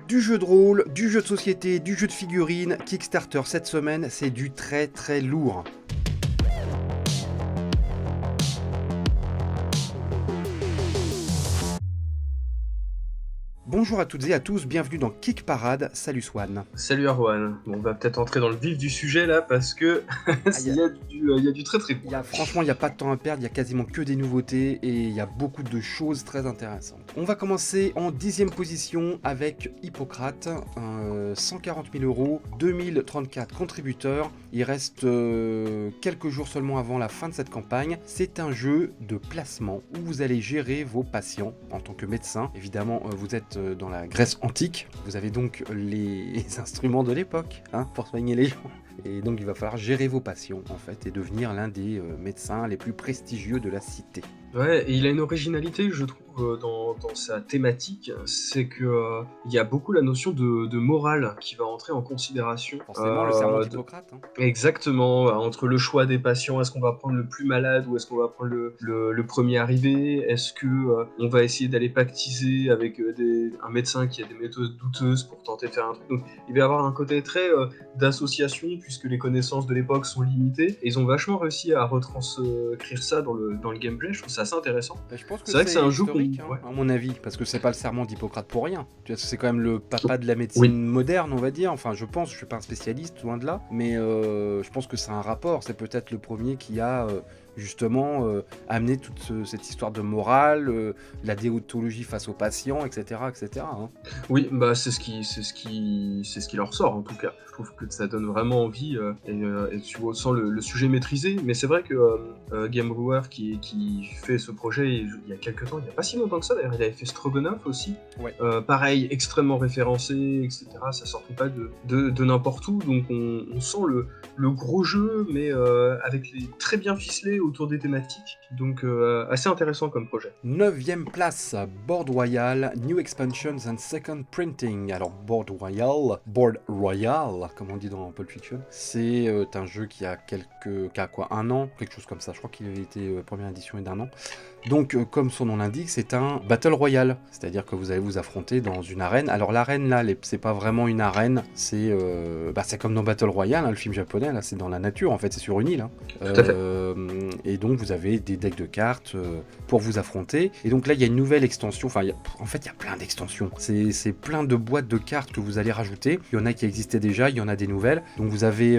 Du jeu de rôle, du jeu de société, du jeu de figurines, Kickstarter cette semaine, c'est du très très lourd. Bonjour à toutes et à tous, bienvenue dans Kick Parade, salut Swan. Salut Arwan. Bon, on va peut-être entrer dans le vif du sujet là parce que il y a du très très cool. Franchement, il n'y a pas de temps à perdre, il y a quasiment que des nouveautés et il y a beaucoup de choses très intéressantes. On va commencer en 10e position avec Hippocrate, 140 000 euros, 2034 contributeurs. Il reste quelques jours seulement avant la fin de cette campagne. C'est un jeu de placement où vous allez gérer vos patients en tant que médecin. Évidemment, vous êtes dans la Grèce antique. Vous avez donc les instruments de l'époque pour soigner les gens. Et donc il va falloir gérer vos patients en fait et devenir l'un des médecins les plus prestigieux de la cité. Ouais, et il a une originalité, je trouve, dans sa thématique, c'est que il y a beaucoup la notion de morale qui va entrer en considération. Forcément, le serment d'Hippocrate. Exactement, entre le choix des patients, est-ce qu'on va prendre le plus malade ou est-ce qu'on va prendre le premier arrivé? Est-ce que on va essayer d'aller pactiser avec un médecin qui a des méthodes douteuses pour tenter de faire un truc? Donc il va y avoir un côté très d'association puisque les connaissances de l'époque sont limitées. Et ils ont vachement réussi à retranscrire ça dans le gameplay. Je trouve ça assez intéressant. Je pense que C'est vrai que c'est un jeu historique, ouais. à mon avis, parce que c'est pas le serment d'Hippocrate pour rien. Tu vois, c'est quand même le papa de la médecine moderne, on va dire. Enfin, je pense, je suis pas un spécialiste, loin de là, mais je pense que c'est un rapport. C'est peut-être le premier qui a justement amené toute cette histoire de morale, la déontologie face aux patients, etc., etc. Oui, bah c'est ce qui leur sort en tout cas. Je trouve que ça donne vraiment envie et tu sens le sujet maîtrisé. Mais c'est vrai que Game Brewer qui fait ce projet il y a quelques temps, il y a pas si longtemps que ça d'ailleurs, il avait fait Stroganoff aussi. Ouais. Pareil, extrêmement référencé, etc. Ça sortait pas de n'importe où, donc on sent le gros jeu, mais avec les très bien ficelé autour des thématiques. Donc assez intéressant comme projet. 9e place, Board Royal, New Expansions and Second Printing. Alors Board Royal, comme on dit dans Pulp Fiction, c'est un jeu qui a un an, quelque chose comme ça. Je crois qu'il avait été première édition et d'un an. Donc, comme son nom l'indique, c'est un Battle Royale, c'est-à-dire que vous allez vous affronter dans une arène. Alors l'arène là, c'est pas vraiment une arène, c'est comme dans Battle Royale, le film japonais, là c'est dans la nature en fait, c'est sur une île. Tout à fait. Et donc vous avez des decks de cartes pour vous affronter. Et donc là il y a une nouvelle extension, il y a plein d'extensions. C'est plein de boîtes de cartes que vous allez rajouter. Il y en a qui existaient déjà, il y en a des nouvelles. Donc vous avez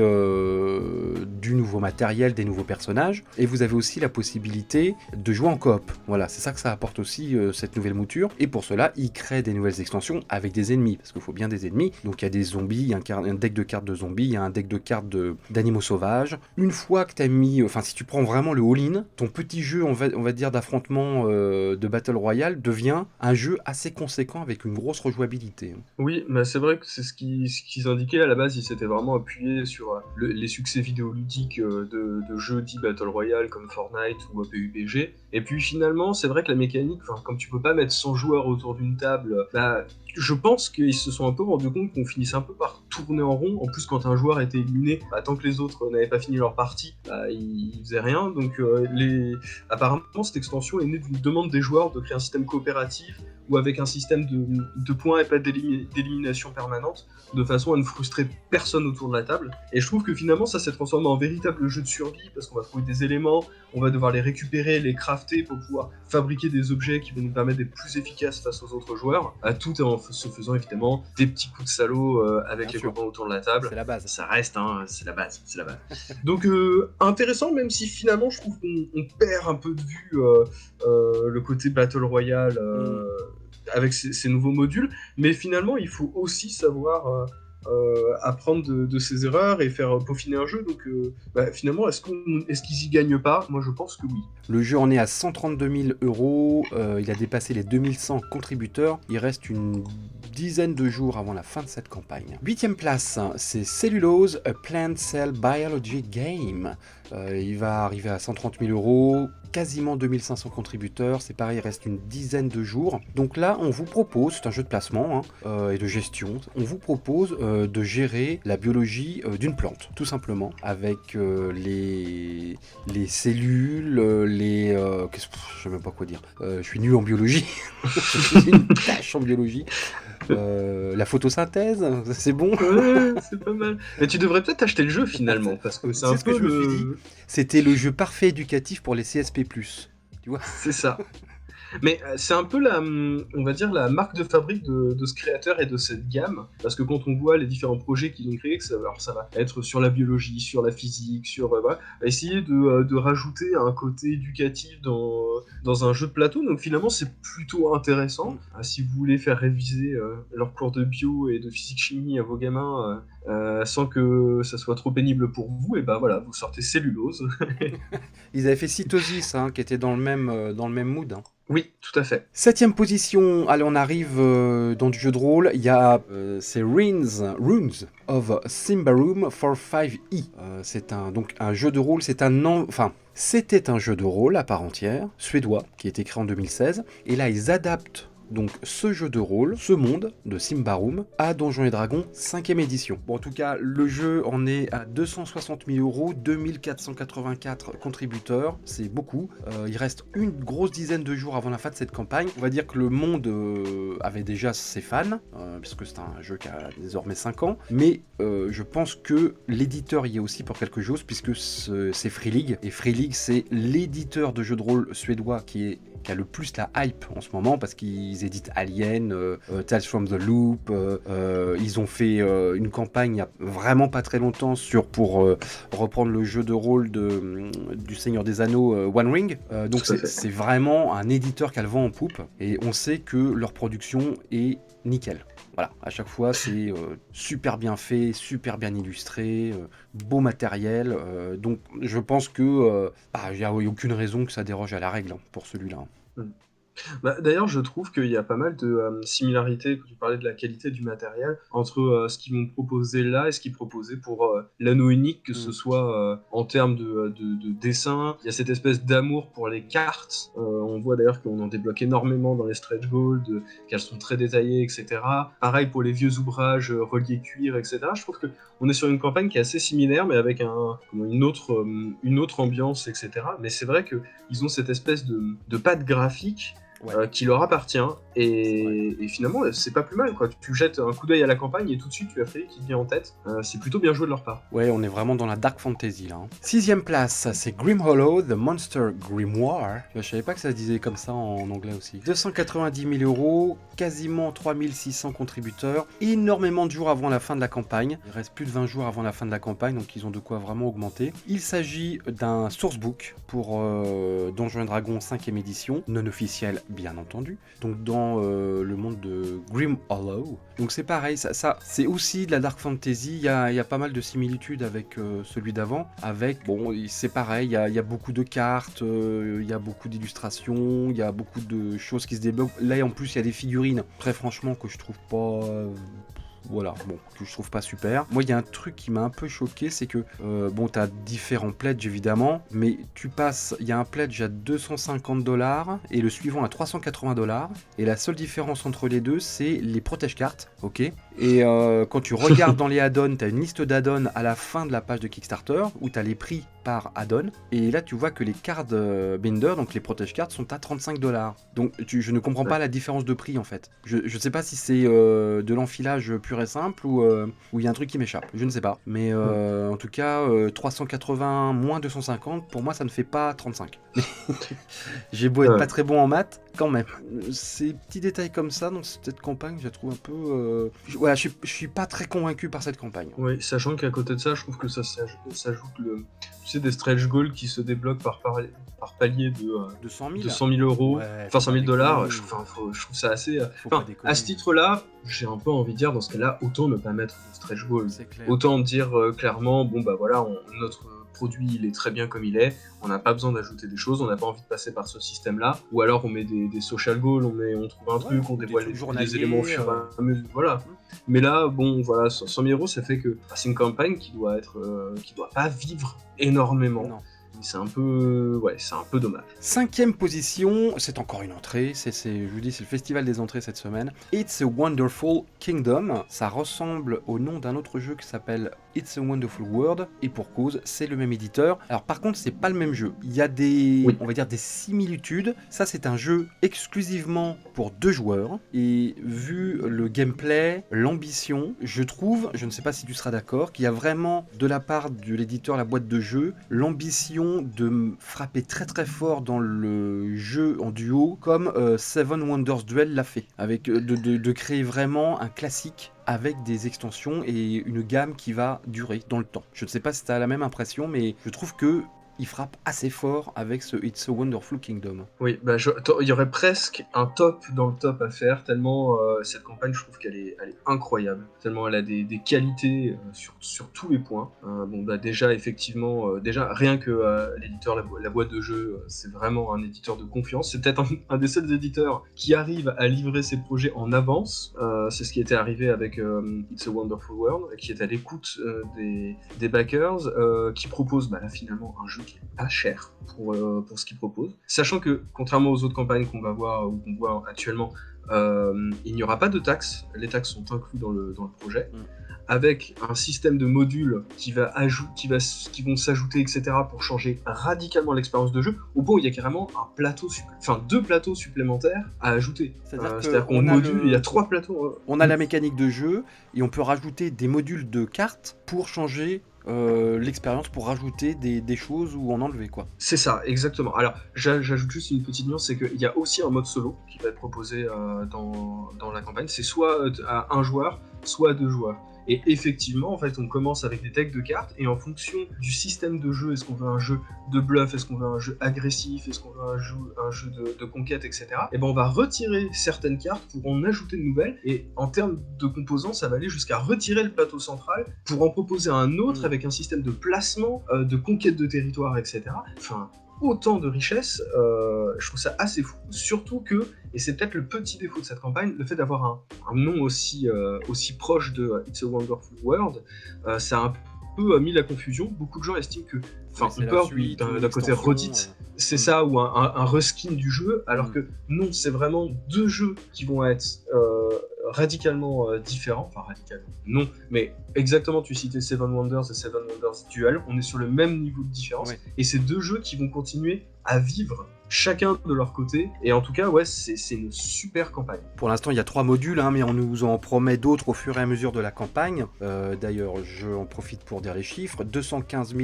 du nouveau matériel, des nouveaux personnages. Et vous avez aussi la possibilité de jouer en coop. Voilà, c'est ça que ça apporte aussi, cette nouvelle mouture. Et pour cela, ils créent des nouvelles extensions avec des ennemis, parce qu'il faut bien des ennemis. Donc il y a des zombies, il y a un deck de cartes de zombies, il y a un deck de cartes d'animaux sauvages. Une fois que tu as mis, si tu prends vraiment le all-in, ton petit jeu, on va dire, d'affrontement de Battle Royale devient un jeu assez conséquent avec une grosse rejouabilité. Oui, mais c'est vrai que c'est ce qu'ils indiquaient à la base. Ils s'étaient vraiment appuyés sur les succès vidéoludiques de jeux dits Battle Royale comme Fortnite ou PUBG. Et puis finalement, c'est vrai que la mécanique, comme tu peux pas mettre 100 joueurs autour d'une table, je pense qu'ils se sont un peu rendus compte qu'on finissait un peu par tourner en rond. En plus, quand un joueur était éliminé, tant que les autres n'avaient pas fini leur partie, ils faisaient rien. Donc apparemment, cette extension est née d'une demande des joueurs de créer un système coopératif ou avec un système de points et pas d'élimination permanente, de façon à ne frustrer personne autour de la table. Et je trouve que finalement, ça s'est transformé en véritable jeu de survie, parce qu'on va trouver des éléments, on va devoir les récupérer, les crafter pour pouvoir fabriquer des objets qui vont nous permettre d'être plus efficaces face aux autres joueurs, tout en se faisant évidemment des petits coups de salaud avec les copains autour de la table. C'est la base. Ça reste, c'est la base. Donc intéressant, même si finalement je trouve qu'on perd un peu de vue le côté Battle Royale avec ces nouveaux modules, mais finalement il faut aussi savoir apprendre de ses erreurs et faire peaufiner un jeu. Donc finalement, est-ce qu'ils y gagnent pas? Moi je pense que oui. Le jeu en est à 132 000 euros, il a dépassé les 2100 contributeurs, il reste une dizaine de jours avant la fin de cette campagne. 8e place, c'est Cellulose, a Plant Cell Biology Game. Il va arriver à 130 000 euros, quasiment 2500 contributeurs, c'est pareil, il reste une dizaine de jours. Donc là, on vous propose, c'est un jeu de placement et de gestion, on vous propose de gérer la biologie d'une plante, tout simplement, avec les cellules, je sais même pas quoi dire. Je suis nul en biologie, j'ai une tâche en biologie. La photosynthèse, c'est bon. Ouais, c'est pas mal. Mais tu devrais peut-être acheter le jeu finalement, parce que c'est un C'est ce que peu je me suis dit. C'était le jeu parfait éducatif pour les CSP+. Tu vois. C'est ça. Mais c'est un peu on va dire, la marque de fabrique de ce créateur et de cette gamme, parce que quand on voit les différents projets qu'ils ont créés, alors ça va être sur la biologie, sur la physique, sur voilà, essayer de rajouter un côté éducatif dans un jeu de plateau, donc finalement c'est plutôt intéressant. Si vous voulez faire réviser leurs cours de bio et de physique-chimie à vos gamins sans que ça soit trop pénible pour vous, et ben voilà, vous sortez Cellulose. Ils avaient fait Cytosis, hein, qui était dans le même mood. Hein. Oui, tout à fait. 7ème position, allez on arrive dans du jeu de rôle, il y a c'est Runes of Symbaroum for 5e. C'est donc un jeu de rôle, c'était un jeu de rôle à part entière, suédois, qui a été créé en 2016, et là ils adaptent donc ce jeu de rôle, ce monde de Symbaroum, à Donjons et Dragons 5ème édition. Bon, en tout cas, le jeu en est à 260 000 €, 2484 contributeurs, c'est beaucoup. Il reste une grosse dizaine de jours avant la fin de cette campagne. On va dire que le monde avait déjà ses fans, puisque c'est un jeu qui a désormais 5 ans, mais je pense que l'éditeur y est aussi pour quelque chose, puisque c'est Free League, et Free League c'est l'éditeur de jeux de rôle suédois qui a le plus la hype en ce moment, parce qu'ils éditent Alien, Tales from the Loop, ils ont fait une campagne il n'y a vraiment pas très longtemps pour reprendre le jeu de rôle du Seigneur des Anneaux One Ring, donc c'est vraiment un éditeur qui a le vent en poupe, et on sait que leur production est nickel. Voilà, à chaque fois c'est super bien fait, super bien illustré, beau matériel, donc je pense que il n'y a aucune raison que ça déroge à la règle pour celui-là. Bah, d'ailleurs, je trouve qu'il y a pas mal de similarités, quand tu parlais de la qualité du matériel, entre ce qu'ils m'ont proposé là et ce qu'ils proposaient pour l'anneau unique, que ce soit en termes de dessin. Il y a cette espèce d'amour pour les cartes. On voit d'ailleurs qu'on en débloque énormément dans les stretch goals, qu'elles sont très détaillées, etc. Pareil pour les vieux ouvrages reliés cuir, etc. Je trouve qu'on est sur une campagne qui est assez similaire, mais avec une autre ambiance, etc. Mais c'est vrai qu'ils ont cette espèce de patte graphique qui leur appartient, et finalement c'est pas plus mal quoi. Tu jettes un coup d'œil à la campagne et tout de suite tu as fait qui te vient en tête. C'est plutôt bien joué de leur part. Ouais, on est vraiment dans la dark fantasy là. 6ème place, c'est Grim Hollow, The Monster Grimoire. Je savais pas que ça se disait comme ça en anglais aussi. 290 000 €, quasiment 3600 contributeurs, énormément de jours avant la fin de la campagne. Il reste plus de 20 jours avant la fin de la campagne, donc ils ont de quoi vraiment augmenter. Il s'agit d'un sourcebook pour Donjons & Dragons 5ème édition, non officiel bien entendu, donc dans le monde de Grim Hollow. Donc c'est pareil, ça c'est aussi de la dark fantasy, il y a pas mal de similitudes avec celui d'avant, c'est pareil, il y a beaucoup de cartes, il y a beaucoup d'illustrations, il y a beaucoup de choses qui se débloquent. Là en plus il y a des figurines, très franchement, que je trouve pas... que je trouve pas super. Moi, il y a un truc qui m'a un peu choqué, c'est que, t'as différents pledges évidemment, mais il y a un pledge à 250 $ et le suivant à 380 $, et la seule différence entre les deux, c'est les protège-cartes, ok ? Et quand tu regardes dans les add-ons, t'as une liste d'add-ons à la fin de la page de Kickstarter, où t'as les prix par add-on, et là tu vois que les card binder, donc les protège-cartes, sont à 35 $. Donc je ne comprends pas la différence de prix en fait. Je sais pas si c'est de l'enfilage pur et simple, ou il y a un truc qui m'échappe, je ne sais pas. Mais en tout cas, 380 moins 250, pour moi ça ne fait pas 35. J'ai beau être pas très bon en maths, quand même. Ces petits détails comme ça dans cette campagne, je la trouve un peu... je suis pas très convaincu par cette campagne. Oui, sachant qu'à côté de ça, je trouve que ça s'ajoute des stretch goals qui se débloquent par palier de 100 000 €, ouais, enfin 100 000 $. Je trouve ça assez... à ce titre-là, j'ai un peu envie de dire, dans ce cas-là, autant ne pas mettre de stretch goals. Autant dire clairement, notre produit il est très bien comme il est, on n'a pas besoin d'ajouter des choses, on n'a pas envie de passer par ce système-là, ou alors on met des social goals, on trouve un truc, on dévoile les éléments au fur et à mesure, voilà. Mais là, 100 000 €, ça fait que c'est une campagne qui doit pas vivre énormément. Non. c'est un peu, ouais, c'est un peu dommage. 5e position, c'est encore une entrée, je vous dis, c'est le festival des entrées cette semaine. It's a Wonderful Kingdom, ça ressemble au nom d'un autre jeu qui s'appelle It's a Wonderful World, et pour cause, c'est le même éditeur. Alors par contre, c'est pas le même jeu. Il y a on va dire des similitudes. Ça, c'est un jeu exclusivement pour 2 joueurs, et vu le gameplay, l'ambition, je trouve, je ne sais pas si tu seras d'accord, qu'il y a vraiment de la part de l'éditeur, la boîte de jeu, l'ambition de frapper très très fort dans le jeu en duo, comme Seven Wonders Duel l'a fait, avec de créer vraiment un classique avec des extensions et une gamme qui va durer dans le temps. Je ne sais pas si tu as la même impression, mais je trouve que il frappe assez fort avec ce It's a Wonderful Kingdom. Oui, bah il y aurait presque un top dans le top à faire, tellement cette campagne, je trouve qu'elle est incroyable, tellement elle a des qualités sur tous les points. Bon, bah déjà, effectivement, déjà, rien que l'éditeur, la boîte de jeu, c'est vraiment un éditeur de confiance. C'est peut-être un des seuls éditeurs qui arrive à livrer ses projets en avance. C'est ce qui était arrivé avec It's a Wonderful World, qui est à l'écoute des backers, qui propose, bah là, finalement, un jeu qui est pas cher pour ce qu'il propose. Sachant que, contrairement aux autres campagnes qu'on va voir ou qu'on voit actuellement, il n'y aura pas de taxes. Les taxes sont incluses dans le projet. Avec un système de modules qui vont s'ajouter, etc., pour changer radicalement l'expérience de jeu, au point où il y a carrément deux plateaux supplémentaires à ajouter. C'est-à-dire qu'on module, il y a 3 plateaux. On a la mécanique de jeu, et on peut rajouter des modules de cartes pour changer l'expérience, pour rajouter des choses ou en enlever, quoi. C'est ça, exactement. Alors, j'ajoute juste une petite nuance, c'est qu'il y a aussi un mode solo qui va être proposé dans la campagne. C'est soit à 1 joueur, soit à 2 joueurs. Et effectivement, en fait, on commence avec des decks de cartes, et en fonction du système de jeu, est-ce qu'on veut un jeu de bluff, est-ce qu'on veut un jeu agressif, est-ce qu'on veut un jeu de conquête, etc. Et ben on va retirer certaines cartes pour en ajouter de nouvelles, et en termes de composants, ça va aller jusqu'à retirer le plateau central pour en proposer un autre avec un système de placement, de conquête de territoire, etc. Enfin, autant de richesses, je trouve ça assez fou. Surtout que, et c'est peut-être le petit défaut de cette campagne, le fait d'avoir un nom aussi proche de It's a Wonderful World, ça a un peu mis la confusion. Beaucoup de gens estiment que, enfin, on peur d'un côté redite, c'est ça, ou un reskin du jeu, alors que non, c'est vraiment 2 jeux qui vont être radicalement différents, enfin radicalement, non, mais exactement, tu citais Seven Wonders et Seven Wonders Duel, on est sur le même niveau de différence, et c'est 2 jeux qui vont continuer à vivre chacun de leur côté, et en tout cas, ouais, c'est une super campagne. Pour l'instant, il y a 3 modules, mais on nous en promet d'autres au fur et à mesure de la campagne. D'ailleurs, j'en profite pour dire les chiffres, 215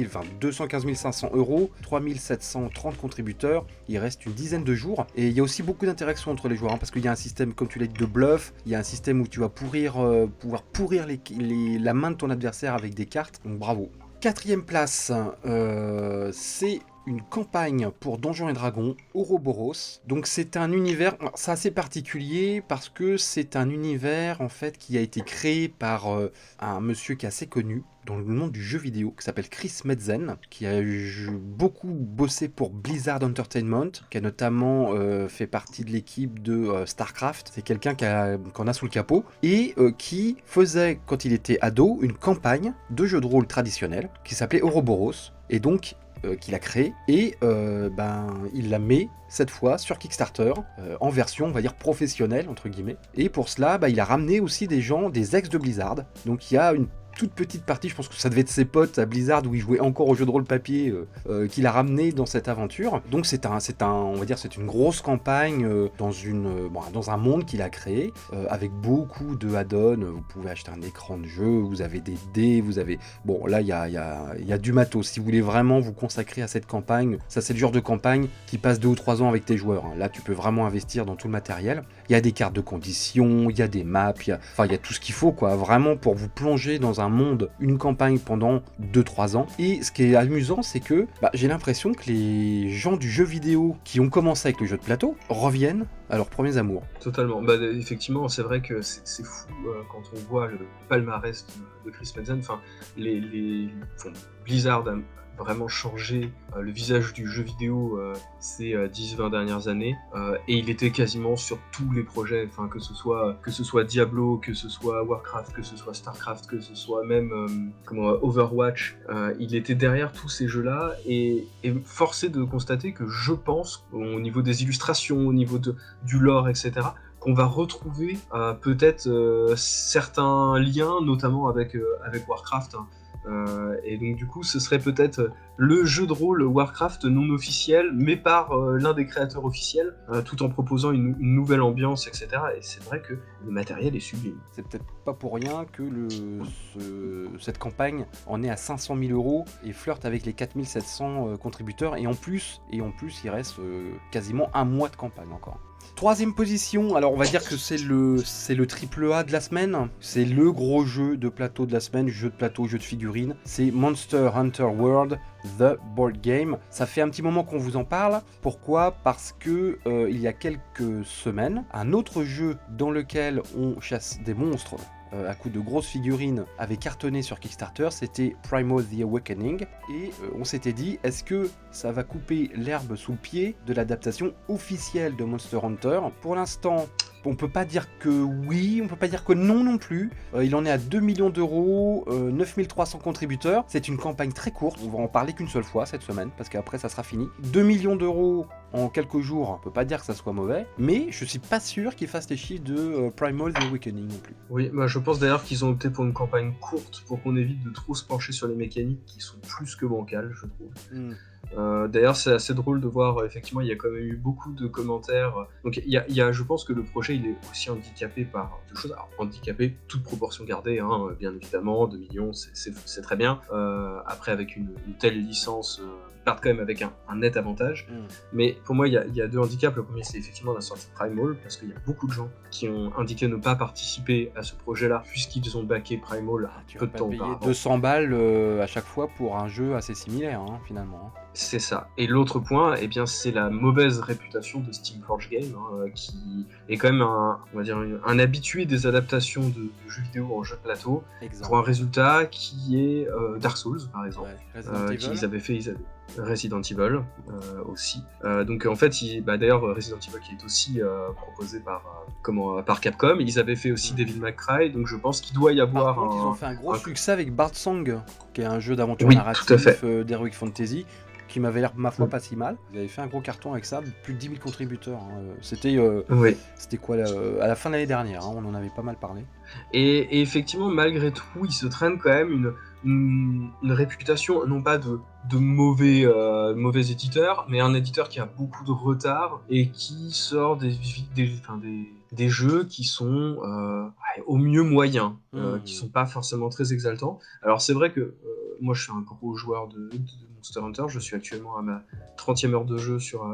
500 €, 3 730 contributeurs, il reste une dizaine de jours, et il y a aussi beaucoup d'interactions entre les joueurs, parce qu'il y a un système, comme tu l'as dit, de bluff, il y a un système où tu vas pouvoir pourrir la main de ton adversaire avec des cartes, donc bravo. 4e place, c'est une campagne pour Donjons et Dragons, Ouroboros. Donc c'est un univers, c'est assez particulier parce que c'est un univers en fait qui a été créé par un monsieur qui est assez connu dans le monde du jeu vidéo, qui s'appelle Chris Metzen, qui a beaucoup bossé pour Blizzard Entertainment, qui a notamment fait partie de l'équipe de StarCraft. C'est quelqu'un qu'on a sous le capot, et qui faisait, quand il était ado, une campagne de jeu de rôle traditionnel, qui s'appelait Ouroboros, et donc qu'il a créé, et il la met cette fois sur Kickstarter en version, on va dire, professionnelle entre guillemets, et pour cela il a ramené aussi des ex de Blizzard, donc il y a une toute petite partie, je pense que ça devait être ses potes à Blizzard où il jouait encore au jeu de rôle papier qu'il a ramené dans cette aventure. Donc on va dire c'est une grosse campagne dans un monde qu'il a créé avec beaucoup de add-ons. Vous pouvez acheter un écran de jeu, vous avez des dés, vous avez... Bon, là il y a du matos. Si vous voulez vraiment vous consacrer à cette campagne, ça c'est le genre de campagne qui passe 2 ou 3 ans avec tes joueurs. Là tu peux vraiment investir dans tout le matériel. Il y a des cartes de conditions, il y a des maps, il y a tout ce qu'il faut, quoi, vraiment pour vous plonger dans un monde, une campagne pendant 2-3 ans. Et ce qui est amusant, c'est que j'ai l'impression que les gens du jeu vidéo qui ont commencé avec le jeu de plateau reviennent à leurs premiers amours. Totalement. Bah, effectivement, c'est vrai que c'est fou quand on voit le palmarès de Chris Metzen. Enfin, enfin, Blizzard a vraiment changé le visage du jeu vidéo ces 10-20 dernières années, et il était quasiment sur tous les projets, enfin, que ce soit Diablo, que ce soit Warcraft, que ce soit Starcraft, que ce soit même Overwatch, il était derrière tous ces jeux-là, et forcé de constater que je pense, au niveau des illustrations, au niveau du lore, etc., qu'on va retrouver peut-être certains liens, notamment avec Warcraft, hein. Et donc du coup, ce serait peut-être le jeu de rôle Warcraft non officiel, mais par l'un des créateurs officiels, tout en proposant une nouvelle ambiance, etc. Et c'est vrai que le matériel est sublime. C'est peut-être pas pour rien que cette campagne en est à 500 000 € et flirte avec les 4700 contributeurs. Et en plus, il reste quasiment un mois de campagne encore. Troisième position, alors on va dire que c'est le triple A de la semaine. C'est le gros jeu de plateau de la semaine, jeu de plateau, jeu de figurines. C'est Monster Hunter World, The Board Game. Ça fait un petit moment qu'on vous en parle. Pourquoi ? Parce que il y a quelques semaines, un autre jeu dans lequel on chasse des monstres à coup de grosses figurines avait cartonné sur Kickstarter, c'était Primal The Awakening, et on s'était dit, est-ce que ça va couper l'herbe sous le pied de l'adaptation officielle de Monster Hunter ? Pour l'instant, on peut pas dire que oui, on peut pas dire que non plus. Il en est à 2 millions d'euros, 9300 contributeurs. C'est une campagne très courte, on va en parler qu'une seule fois cette semaine, parce qu'après ça sera fini. 2 millions d'euros en quelques jours, on peut pas dire que ça soit mauvais, mais je suis pas sûr qu'ils fassent les chiffres de Primal The Awakening non plus. Oui, bah, je pense d'ailleurs qu'ils ont opté pour une campagne courte pour qu'on évite de trop se pencher sur les mécaniques qui sont plus que bancales, je trouve. D'ailleurs, c'est assez drôle de voir, effectivement, il y a quand même eu beaucoup de commentaires. Donc, il y a, je pense que le projet, il est aussi handicapé par deux choses. Alors, handicapé, toute proportion gardée, hein, bien évidemment, 2 millions, c'est très bien. Après, avec une telle licence, ils partent quand même avec un net avantage. Mais pour moi, il y a deux handicaps. Le premier, c'est effectivement la sortie de Primal, parce qu'il y a beaucoup de gens qui ont indiqué ne pas participer à ce projet-là, puisqu'ils ont backé Primal peu de temps auparavant. 200 balles à chaque fois pour un jeu assez similaire, hein, finalement. C'est ça. Et l'autre point, eh bien, c'est la mauvaise réputation de Steamforge Game, hein, qui est quand même un habitué des adaptations de jeux vidéo en jeu de plateau, pour un résultat qui est Dark Souls, par exemple, qu'ils avaient fait. Resident Evil aussi. Donc en fait, d'ailleurs Resident Evil qui est aussi proposé par Capcom, ils avaient fait aussi Devil May Cry, donc je pense qu'il doit y avoir. Par contre, ils ont fait un gros succès avec Bard Song, qui est un jeu d'aventure narratif d'Heroic Fantasy, qui m'avait l'air, ma foi, pas si mal. Ils avaient fait un gros carton avec ça, plus de 10 000 contributeurs. Hein. C'était quoi, à la fin de l'année dernière, hein, on en avait pas mal parlé. Et effectivement, malgré tout, ils se traînent quand même une réputation, non pas de mauvais éditeur, mais un éditeur qui a beaucoup de retard et qui sort des jeux qui sont au mieux moyens, qui sont pas forcément très exaltants. Alors c'est vrai que moi je suis un gros joueur de Monster Hunter, je suis actuellement à ma 30e heure de jeu sur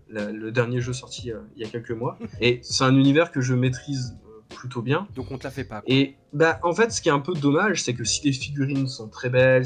le dernier jeu sorti il y a quelques mois, et c'est un univers que je maîtrise plutôt bien. Donc on te la fait pas, quoi. Et en fait, ce qui est un peu dommage, c'est que si les figurines sont très belles,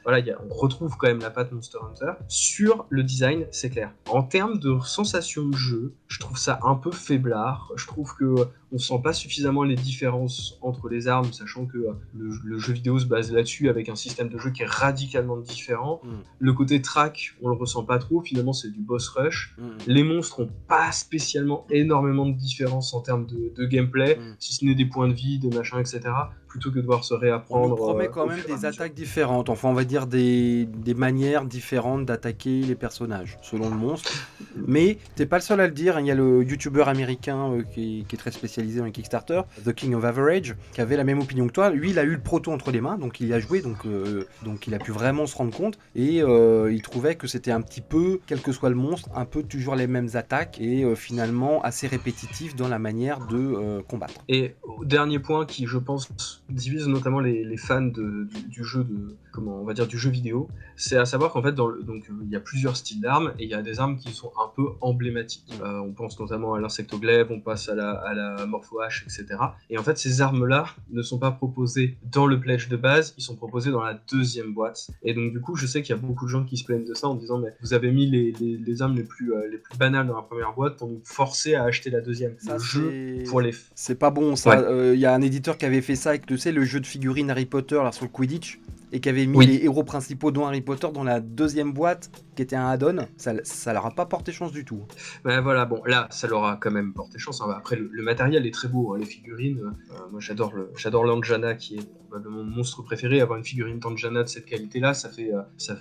on retrouve quand même la patte Monster Hunter. Sur le design, c'est clair. En termes de sensation de jeu, je trouve ça un peu faiblard. Je trouve que on sent pas suffisamment les différences entre les armes, sachant que le jeu vidéo se base là-dessus avec un système de jeu qui est radicalement différent. Le côté track, on le ressent pas trop. Finalement, c'est du boss rush. Les monstres ont pas spécialement énormément de différence en termes de gameplay, si ce n'est des points de vie, des machins, etc., plutôt que de devoir se réapprendre. On nous promet quand même des attaques différentes, enfin on va dire des manières différentes d'attaquer les personnages selon le monstre, mais t'es pas le seul à le dire, il y a le youtubeur américain qui est très spécialisé dans les Kickstarter, The King of Average, qui avait la même opinion que toi. Lui il a eu le proto entre les mains, donc il y a joué, donc il a pu vraiment se rendre compte, et il trouvait que c'était un petit peu, quel que soit le monstre, un peu toujours les mêmes attaques, et finalement assez répétitif dans la manière de combattre. Et dernier point qui, je pense, divise notamment les fans du jeu on va dire du jeu vidéo, c'est à savoir qu'en fait, il y a plusieurs styles d'armes et il y a des armes qui sont un peu emblématiques. On pense notamment à l'insectoglaive, on passe à la morpho-hache, etc. Et en fait, ces armes-là ne sont pas proposées dans le pledge de base, ils sont proposés dans la deuxième boîte. Et donc, du coup, je sais qu'il y a beaucoup de gens qui se plaignent de ça en disant, mais vous avez mis les armes les plus banales dans la première boîte pour nous forcer à acheter la deuxième. Ça, Le jeu, pour les... c'est pas bon, ça. Ouais. Y a un éditeur qui avait fait ça avec, tu sais, le jeu de figurines Harry Potter là, sur le Quidditch, et qui avait mis Oui. les héros principaux dont Harry Potter dans la deuxième boîte, qui était un add-on. Ça leur a pas porté chance du tout. Ben voilà, bon, là, ça leur a quand même porté chance. Hein. Après, le matériel est très beau, hein, les figurines. Moi, j'adore l'Anjana, qui est probablement mon monstre préféré. Avoir une figurine d'Anjana de cette qualité-là, ça fait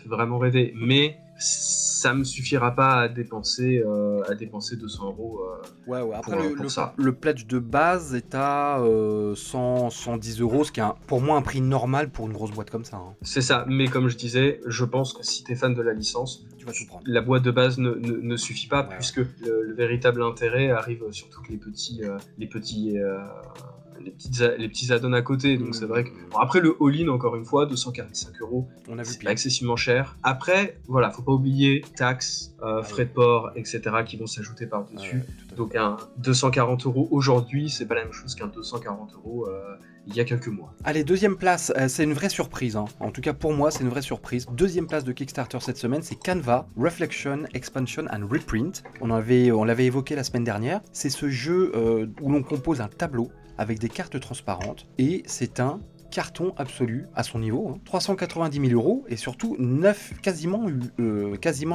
vraiment rêver. Mais ça me suffira pas à dépenser 200 euros Ouais. Après, pour ça. le pledge de base est à 110 euros, ce qui est pour moi un prix normal pour une grosse boîte comme ça. Hein. C'est ça, mais comme je disais, je pense que si t'es fan de la licence, Tu vas tout prendre. la boîte de base ne suffit pas, puisque le véritable intérêt arrive sur tous les petits add-ons à côté. Donc c'est vrai que... Bon, après, le all-in, encore une fois, 245 euros, c'est pas excessivement cher. Après, voilà, faut pas oublier taxes, frais de port, etc. qui vont s'ajouter par-dessus. Donc un 240 euros aujourd'hui, c'est pas la même chose qu'un 240 euros il y a quelques mois. Allez, deuxième place, c'est une vraie surprise. Hein. En tout cas, pour moi, c'est une vraie surprise. Deuxième place de Kickstarter cette semaine, c'est Canva, Reflection, Expansion and Reprint. On l'avait évoqué la semaine dernière. C'est ce jeu où l'on compose un tableau avec des cartes transparentes, et c'est un carton absolu à son niveau, hein. 390 000 euros et surtout quasiment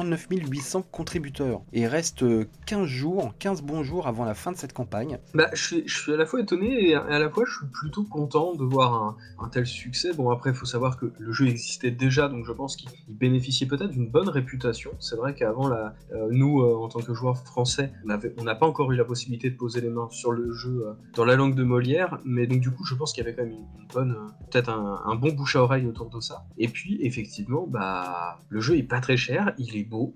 9800 contributeurs. Et il reste 15 bons jours avant la fin de cette campagne. Bah, je suis à la fois étonné et à la fois je suis plutôt content de voir un tel succès. Bon, après, il faut savoir que le jeu existait déjà, donc je pense qu'il bénéficiait peut-être d'une bonne réputation. C'est vrai qu'avant, nous, en tant que joueurs français, on n'a pas encore eu la possibilité de poser les mains sur le jeu dans la langue de Molière, mais donc du coup, je pense qu'il y avait quand même une bonne... peut-être un bon bouche à oreille autour de ça. Et puis, effectivement, bah, le jeu est pas très cher, il est beau,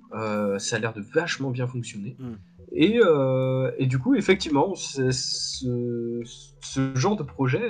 ça a l'air de vachement bien fonctionner. Et du coup, effectivement, ce genre de projet,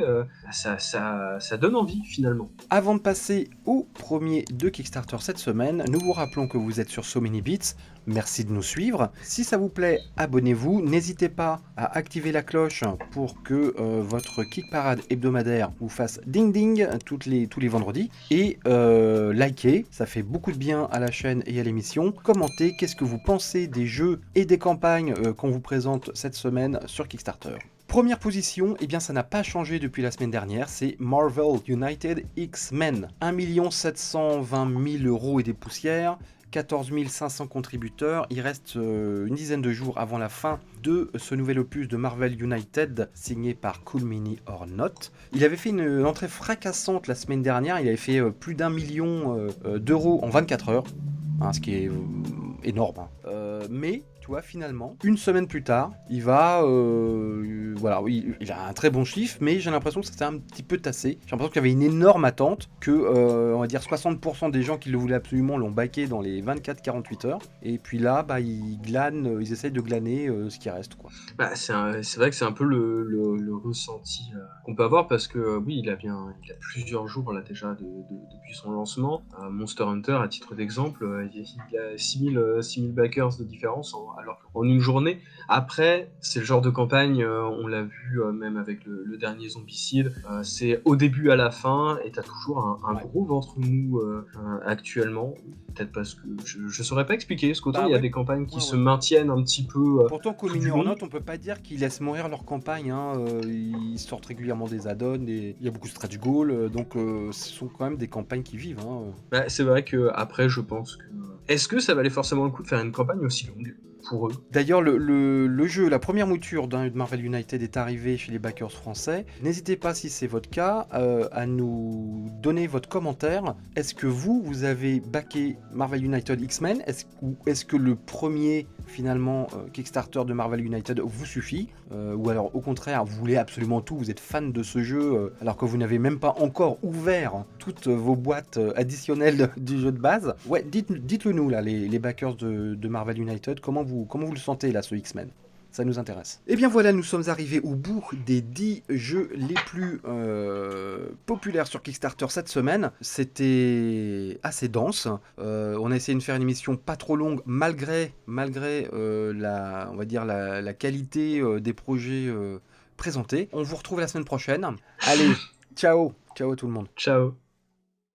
ça donne envie, finalement. Avant de passer au premier de Kickstarter cette semaine, nous vous rappelons que vous êtes sur So Many Bits. Merci de nous suivre. Si ça vous plaît, abonnez-vous. N'hésitez pas à activer la cloche pour que votre Kick Parade hebdomadaire vous fasse ding ding tous les vendredis. Et likez, ça fait beaucoup de bien à la chaîne et à l'émission. Commentez, qu'est-ce que vous pensez des jeux et des campagnes qu'on vous présente cette semaine sur Kickstarter. Première position, eh bien ça n'a pas changé depuis la semaine dernière, c'est Marvel United X-Men. 1 720 000 euros et des poussières, 14 500 contributeurs. Il reste une dizaine de jours avant la fin de ce nouvel opus de Marvel United, signé par Cool Mini or Not. Il avait fait une entrée fracassante la semaine dernière, il avait fait plus d'1 million d'euros en 24 heures, hein, ce qui est énorme. Hein. Mais... tu vois, finalement, une semaine plus tard, il va... voilà, oui, il a un très bon chiffre, mais j'ai l'impression que ça s'est un petit peu tassé. J'ai l'impression qu'il y avait une énorme attente, que, on va dire, 60% des gens qui le voulaient absolument l'ont backé dans les 24-48 heures. Et puis là, bah, ils essayent de glaner ce qui reste, quoi. Bah, c'est vrai que c'est un peu le ressenti qu'on peut avoir, parce que oui, il a plusieurs jours là déjà depuis son lancement. Monster Hunter, à titre d'exemple, il a 6000 backers de différence alors qu'en une journée. Après, c'est le genre de campagne, on l'a vu même avec le dernier Zombicide, c'est au début à la fin, et t'as toujours un gros ventre mou actuellement. Peut-être parce que je saurais pas expliquer, parce qu'autant il y a des campagnes qui se maintiennent un petit peu. Pourtant, Cool Mini or Not, on peut pas dire qu'ils laissent mourir leur campagne. Hein. Ils sortent régulièrement des add-ons, il y a beaucoup de stretch goals, donc ce sont quand même des campagnes qui vivent. Hein. Bah, c'est vrai que après, je pense que... Est-ce que ça valait forcément le coup de faire une campagne aussi longue pour eux? D'ailleurs, le jeu, la première mouture de Marvel United est arrivée chez les backers français. N'hésitez pas, si c'est votre cas, à nous donner votre commentaire. Est-ce que vous avez backé Marvel United X-Men, ou est-ce que le premier, finalement, Kickstarter de Marvel United vous suffit, ou alors, au contraire, vous voulez absolument tout, vous êtes fan de ce jeu, alors que vous n'avez même pas encore ouvert toutes vos boîtes additionnelles du jeu de base. Ouais, dites-le nous, là, les backers de Marvel United, comment vous le sentez, là, ce X-Men? Ça nous intéresse. Et bien voilà, nous sommes arrivés au bout des 10 jeux les plus populaires sur Kickstarter cette semaine. C'était assez dense. On a essayé de faire une émission pas trop longue, malgré on va dire la qualité des projets présentés. On vous retrouve la semaine prochaine. Allez, ciao tout le monde. Ciao.